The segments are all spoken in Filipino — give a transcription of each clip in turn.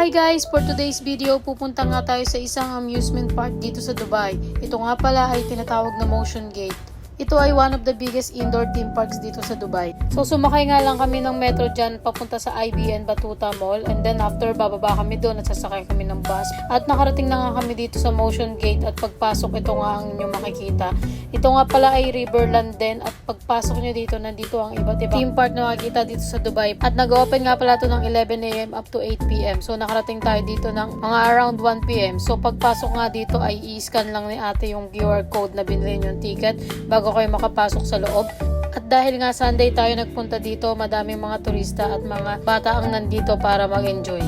Hi guys! For today's video, pupunta nga tayo sa isang amusement park dito sa Dubai. Ito nga pala ay tinatawag na Motion Gate. Ito ay one of the biggest indoor theme parks dito sa Dubai. So sumakay nga lang kami ng metro dyan papunta sa IBN Batuta Mall, and then after bababa kami doon at sasakay kami ng bus. At nakarating na nga kami dito sa Motion Gate at pagpasok ito nga ang inyong makikita. Ito nga pala ay Riverland din at pagpasok nyo dito, nandito ang iba't ibang theme park na makikita dito sa Dubai. At nag-open nga pala ito ng 11 AM up to 8 PM. So nakarating tayo dito ng mga around 1 PM. So pagpasok nga dito ay i-scan lang ni ate yung QR code na binili yung ticket bago kayo makapasok sa loob. At dahil nga Sunday tayo nagpunta dito, madaming mga turista at mga bata ang nandito para mag-enjoy.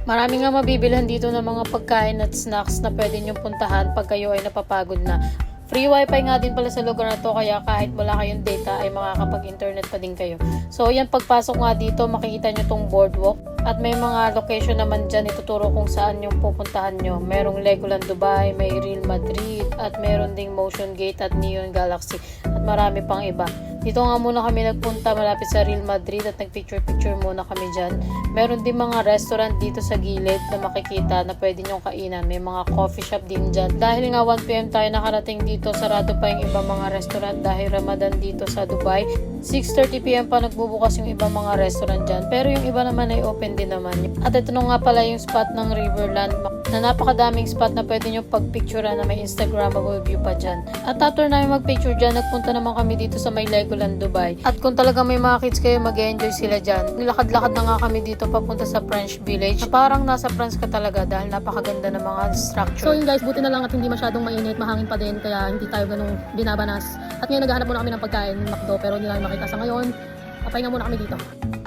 Marami nga mabibilhan dito ng mga pagkain at snacks na pwede nyong puntahan pag kayo ay napapagod na. Free wifi nga din pala sa lugar na to, kaya kahit wala kayong data ay makakapag-internet pa din kayo. So yan, pagpasok nga dito makikita nyo tong boardwalk at may mga location naman dyan ituturo kung saan yung pupuntahan nyo. Merong Legoland Dubai, may Real Madrid at meron ding Motion Gate at Neon Galaxy at marami pang iba. Dito nga muna kami nagpunta malapit sa Real Madrid at nagpicture-picture muna kami dyan. Meron din mga restaurant dito sa gilid na makikita na pwede nyong kainan. May mga coffee shop din dyan. Dahil nga 1 PM tayo nakarating dito, sarado pa yung ibang mga restaurant dahil Ramadan dito sa Dubai. 6:30 PM pa nagbubukas yung ibang mga restaurant dyan. Pero yung iba naman ay open din naman. At ito na nga pala yung spot ng Riverland na napakadaming spot na pwede nyo pagpicturean na may Instagrammable view pa dyan. At after namin magpicture dyan, nagpunta naman kami dito sa may Legoland Dubai. At kung talaga may mga kids kayo, mag-enjoy sila dyan. Nilakad-lakad na nga kami dito papunta sa French Village. Na parang nasa France ka talaga dahil napakaganda ng mga structure. So yun guys, buti na lang at hindi masyadong mainit, mahangin pa din, kaya hindi tayo ganung binabanas. At ngayon naghahanap muna kami ng pagkain, McDo, pero hindi namin makita sa ngayon. Papahinga muna kami dito.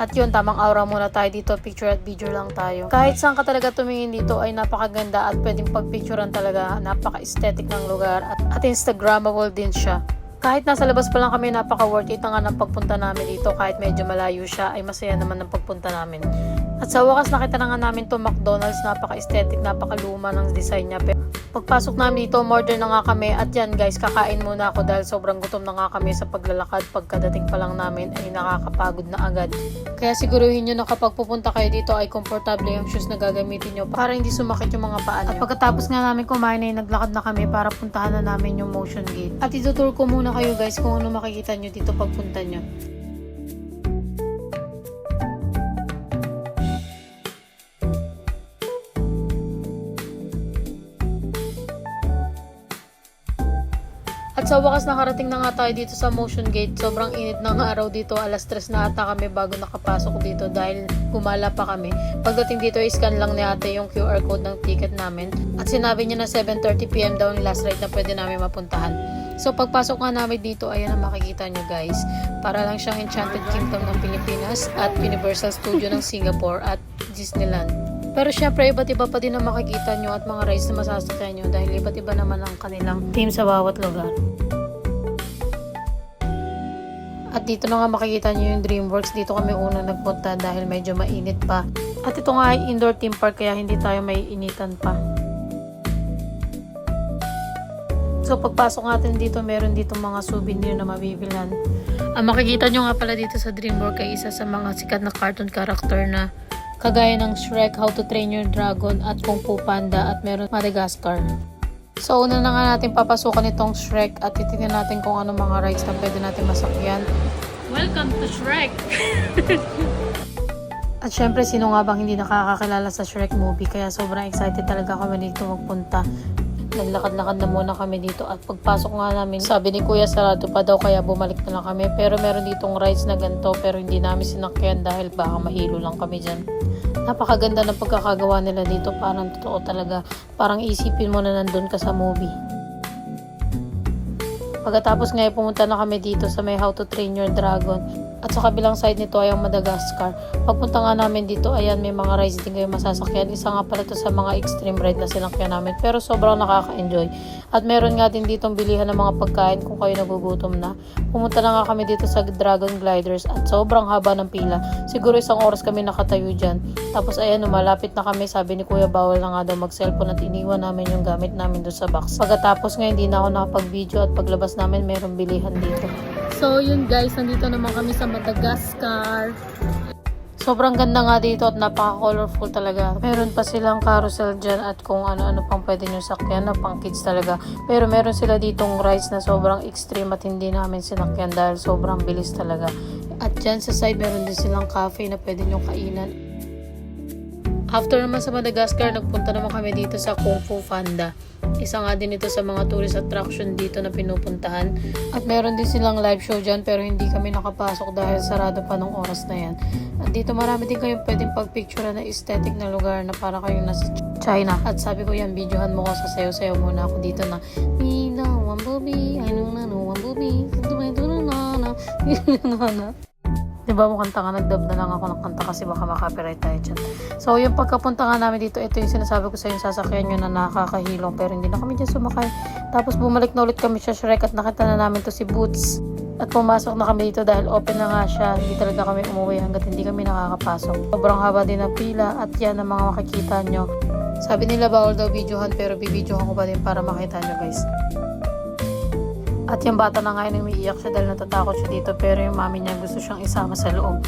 At yun, tamang aura muna tayo dito, picture at video lang tayo. Kahit saan ka talaga tumingin dito ay napakaganda at pwedeng pagpicturean talaga. Napaka-aesthetic ng lugar at Instagrammable din siya. Kahit nasa labas pa lang kami, napaka-worth it na nga ng pagpunta namin dito. Kahit medyo malayo siya, ay masaya naman ng pagpunta namin. At sa wakas, nakita na nga namin to McDonald's. Napaka-aesthetic, napaka-luma ng design niya. Pero pagpasok namin dito, order na nga kami. At yan guys, kakain muna ako dahil sobrang gutom na nga kami sa paglalakad. Pagkadating pa lang namin ay nakakapagod na agad. Kaya siguruhin nyo na kapag pupunta kayo dito ay komportable yung shoes na gagamitin nyo para hindi sumakit yung mga paa nyo. At pagkatapos nga namin kumain ay naglakad na kami para puntahan na namin yung Motion Gate. At itutur ko muna kayo guys kung ano makikita nyo dito pagpunta nyo. At sa wakas nakarating na nga tayo dito sa Motion Gate. Sobrang init ng araw dito. Alas 3 na ata kami bago nakapasok dito dahil gumala pa kami. Pagdating dito, iscan lang ni ate yung QR code ng ticket namin. At sinabi niya na 7:30 PM daw yung last ride na pwede namin mapuntahan. So pagpasok nga namin dito, ayan ang makikita nyo guys. Para lang siyang Enchanted Kingdom ng Pilipinas at Universal Studio ng Singapore at Disneyland. Pero syempre, iba't iba pa din ang makikita nyo at mga rides na masasakyan nyo dahil iba't iba naman ang kanilang theme sa bawat lugar. At dito na nga makikita nyo yung DreamWorks. Dito kami unang nagpunta dahil medyo mainit pa. At ito nga ay indoor theme park kaya hindi tayo may initan pa. So pagpasok natin dito, meron dito mga souvenir na mabibilhan. Ang makikita nyo nga pala dito sa DreamWorks ay isa sa mga sikat na cartoon character na kagaya ng Shrek, How to Train Your Dragon at Kung Fu Panda at meron Madagascar. So una na nga natin papasukan itong Shrek at titingnan natin kung ano mga rides na pwede natin masakyan. Welcome to Shrek! At syempre, sino nga bang hindi nakakakilala sa Shrek movie, kaya sobrang excited talaga kami dito magpunta. Naglakad-lakad na muna kami dito at pagpasok nga namin, sabi ni Kuya sarado pa daw kaya bumalik na lang kami. Pero meron ditong rides na ganito pero hindi namin sinakyan dahil baka mahilo lang kami dyan. Napakaganda ng pagkakagawa nila dito, parang totoo talaga. Parang isipin mo na nandun ka sa movie. Pagkatapos ngayon pumunta na kami dito sa may How to Train Your Dragon. At sa kabilang side nito ay ang Madagascar. Pagpunta nga namin dito, ayan, may mga rides din kayo masasakyan. Isa nga pala ito sa mga extreme ride na sinakyan namin. Pero sobrang nakaka-enjoy. At meron nga din ditong bilihan ng mga pagkain kung kayo nagugutom na. Pumunta na nga kami dito sa Dragon Gliders at sobrang haba ng pila. Siguro 1 oras kami nakatayo dyan. Tapos ayan, malapit na kami. Sabi ni Kuya bawal na nga daw mag-cellphone at iniwan namin yung gamit namin doon sa box. Pagkatapos nga hindi na ako nakapag-video at paglabas namin meron bilihan dito. So yun guys, nandito naman kami sa Madagascar. Sobrang ganda nga dito at napaka-colorful talaga. Meron pa silang carousel dyan at kung ano-ano pang pwede nyo sakyan na pang kids talaga. Pero meron sila ditong rides na sobrang extreme at hindi namin sinakyan dahil sobrang bilis talaga. At dyan sa side meron din silang cafe na pwede nyo kainan. After naman sa Madagascar, nagpunta naman kami dito sa Kung Fu Panda. Isa nga din ito sa mga tourist attraction dito na pinupuntahan. At meron din silang live show dyan pero hindi kami nakapasok dahil sarado pa nung oras na yan. At dito marami din kayong pwedeng pagpicture na aesthetic na lugar na para kayong nasa China. At sabi ko yan, videohan mo ko sa sayo-sayo muna ako dito na Me no one booby, I know na no one booby, diba mo kanta nga, nagdub na lang ako ng kanta kasi baka makapiright tayo dyan. So yung pagkapunta nga namin dito, ito yung sinasabi ko sa yung sasakyan nyo na nakakahilong pero hindi na kami dyan sumakay. Tapos bumalik na ulit kami sa Shrek at nakita na namin to si Boots. At pumasok na kami dito dahil open na nga siya. Hindi talaga kami umuwi hanggat hindi kami nakakapasok. Sobrang haba din ng pila at yan ang mga makikita nyo. Sabi nila bawal daw videohan pero bibidyohan ko pa din para makita nyo guys. At yung bata na nga yun umiiyak siya dahil natatakot siya dito pero yung mami niya gusto siyang isama sa loob.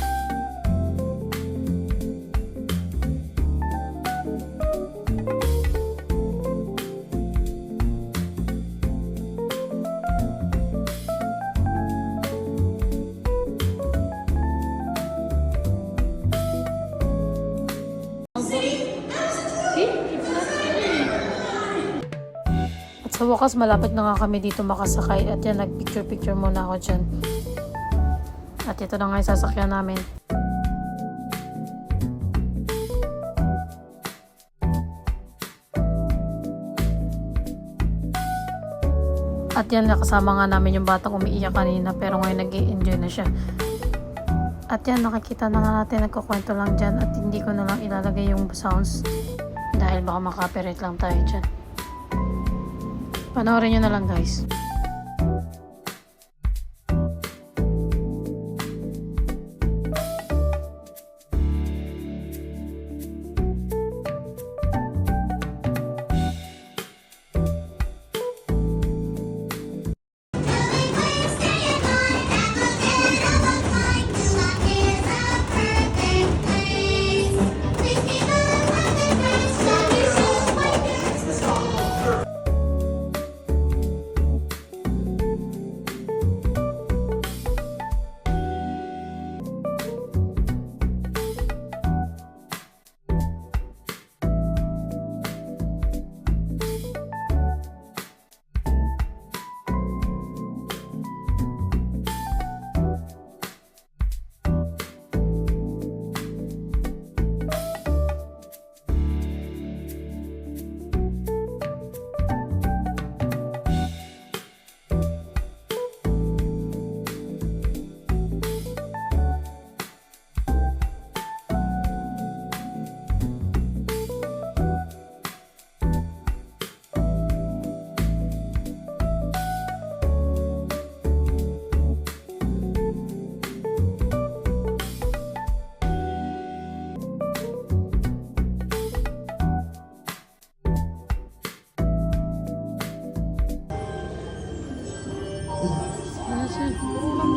Sa wakas, malapit na nga kami dito makasakay. At yan, nag-picture-picture muna ako dyan. At ito na nga yung sasakyan namin. At yan, nakasama nga namin yung batang umiiyak kanina. Pero ngayon, nag-i-enjoy na siya. At yan, nakikita na nga natin. Nagkukwento lang dyan. At hindi ko na lang ilalagay yung sounds. Dahil baka makapirate lang tayo dyan. Panoorin nyo na lang guys.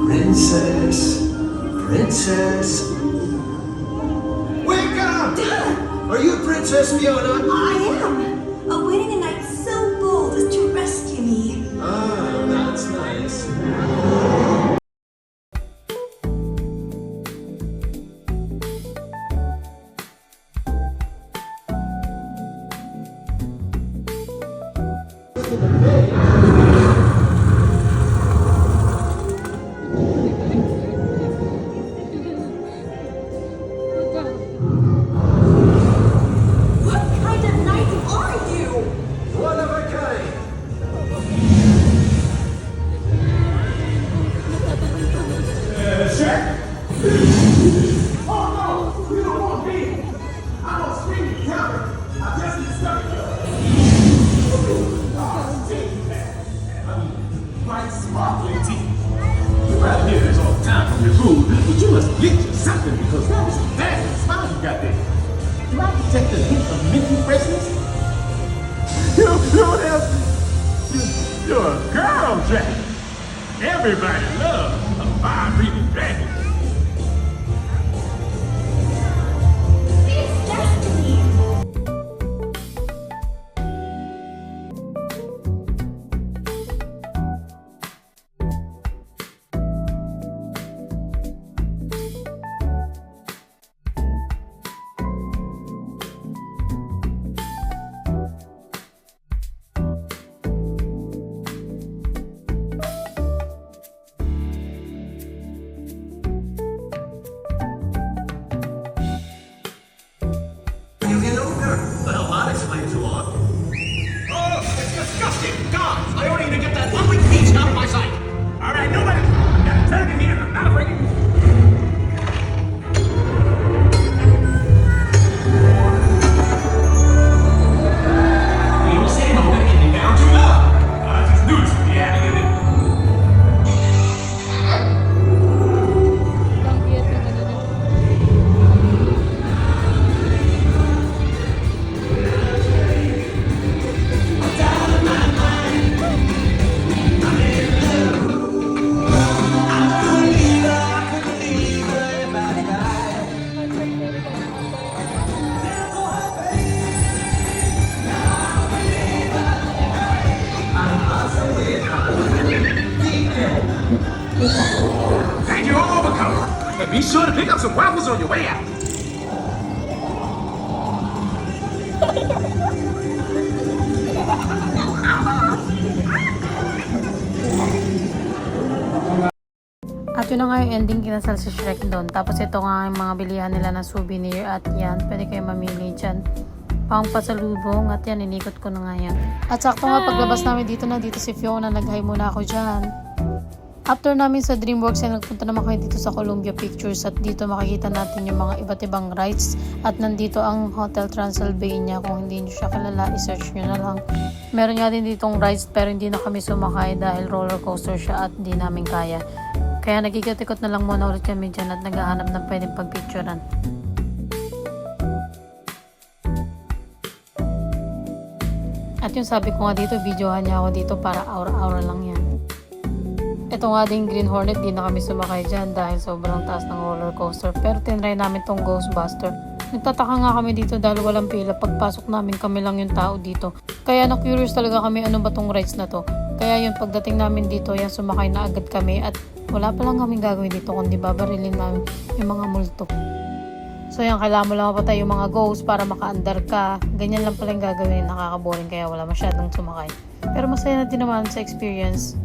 Princess, princess. Wake up! Are you Princess Fiona? I am! Awaiting a knight so bold as to rescue me. Ah, that's nice. What kind of knight are you? One of a kind. Shrek? Oh no! You don't want me! I'm a screaming coward! I just discovered you! My sparkling teeth. You right here is all the time from your food, but you must get you something because that was a bad smile you got there. Do I detect a hint of minty freshness? You don't have. You're a girl dragon. Everybody loves a fire-breathing dragon. Be sure to pick up some waffles on your way out. At yun na nga yung ending, kinasal si Shrek doon. Tapos ito nga yung mga bilihan nila na souvenir at yan, pwede kayo mamili dyan. Pang pasalubong at yan, inikot ko na nga yan. At sakto nga paglabas namin dito si Fiona, nag-hi muna ako dyan. After namin sa DreamWorks ay nagpunta naman kami dito sa Columbia Pictures at dito makikita natin yung mga iba't ibang rides at nandito ang Hotel Transylvania. Kung hindi nyo siya kilala, isearch nyo na lang. Meron nga din ditong rides pero hindi na kami sumakay dahil roller coaster siya at hindi namin kaya. Kaya nagikot-ikot na lang muna ulit kami dyan at naghahanap ng pwedeng pagpicturean. At yung sabi ko nga dito, videohan niya ako dito para aura-aura lang yan. Ito nga din Green Hornet, di na kami sumakay dyan dahil sobrang taas ng roller coaster. Pero tinry namin tong Ghostbuster. Nagtataka nga kami dito dahil walang pila. Pagpasok namin kami lang yung tao dito. Kaya na-curious talaga kami ano ba tong rides na to. Kaya yun pagdating namin dito, yan sumakay na agad kami at wala pa lang kaming gagawin dito kundi babarilin namin yung mga multo. So yan, kailangan mo lang mapatay yung mga ghosts para maka-andar ka. Ganyan lang pala yung gagawin, nakaka-boring kaya wala masyadong sumakay. Pero masaya na din naman sa experience.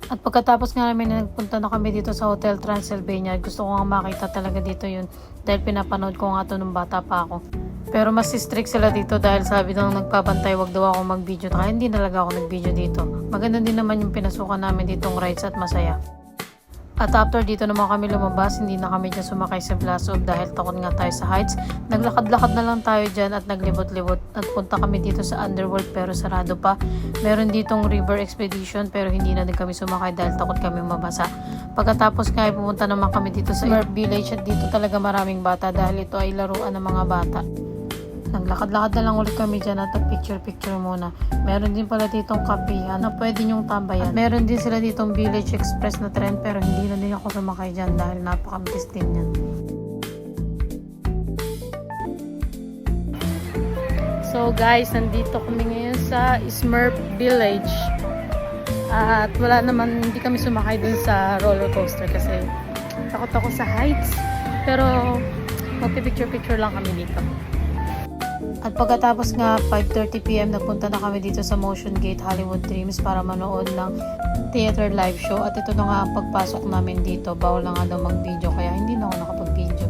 At pagkatapos nga namin nagpunta na kami dito sa Hotel Transylvania, gusto ko nga makita talaga dito yun dahil pinapanood ko nga ito nung bata pa ako. Pero mas strict sila dito dahil sabi nung nagpapantay wag daw ako mag-video, kaya hindi talaga ako nag-video dito. Maganda din naman yung pinasukan namin ditong rides at masaya. At after dito naman kami lumabas, hindi na kami dyan sumakay sa Blast Off dahil takot nga tayo sa heights. Naglakad-lakad na lang tayo dyan at naglibot-libot. At punta kami dito sa Underworld pero sarado pa. Meron ditong River Expedition pero hindi na din kami sumakay dahil takot kami mabasa. Pagkatapos nga pumunta naman kami dito sa Smurf Village at dito talaga maraming bata dahil ito ay laruan ng mga bata. Naglakad-lakad na lang ulit kami dyan at nag-picture-picture muna. Meron din pala ditong kapihan na pwede nyong tambayan. At meron din sila ditong Village Express na tren pero hindi na din ako sumakay dyan dahil napakabilis din yan. So guys, nandito kami ngayon sa Smurf Village. At wala naman, hindi kami sumakay dun sa roller coaster kasi takot ako sa heights. Pero magpipicture-picture lang kami dito. At pagkatapos nga 5:30 PM napunta na kami dito sa Motion Gate Hollywood Dreams para manood ng theater live show. At ito na nga ang pagpasok namin dito. Bawal na nga daw mag-video kaya hindi na ako nakapag-video.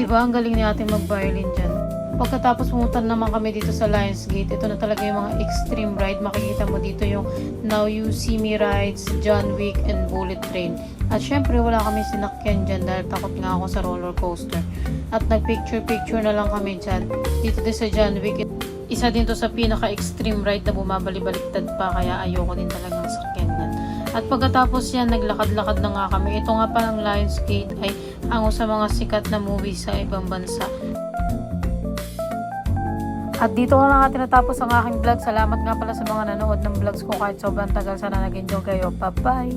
Diba, ang galing ni ating mag-violin dyan. Pagkatapos pumunta naman kami dito sa Lionsgate, ito na talaga yung mga extreme ride. Makikita mo dito yung Now You See Me rides, John Wick, and Bullet Train. At syempre, wala kami sinakyan dyan dahil takot nga ako sa roller coaster. At nag-picture-picture na lang kami dyan. Dito din sa John Wick, isa din to sa pinaka-extreme ride na bumabalik-baliktad pa, kaya ayoko din talagang sakyan yan. At pagkatapos yan, naglakad-lakad na nga kami. Ito nga palang Lionsgate ay hango sa mga sikat na movies sa ibang bansa. At dito ko na nga tinatapos ang aking vlog. Salamat nga pala sa mga nanood ng vlogs ko kahit sobrang tagal. Sana nag-enjoy kayo. Bye-bye!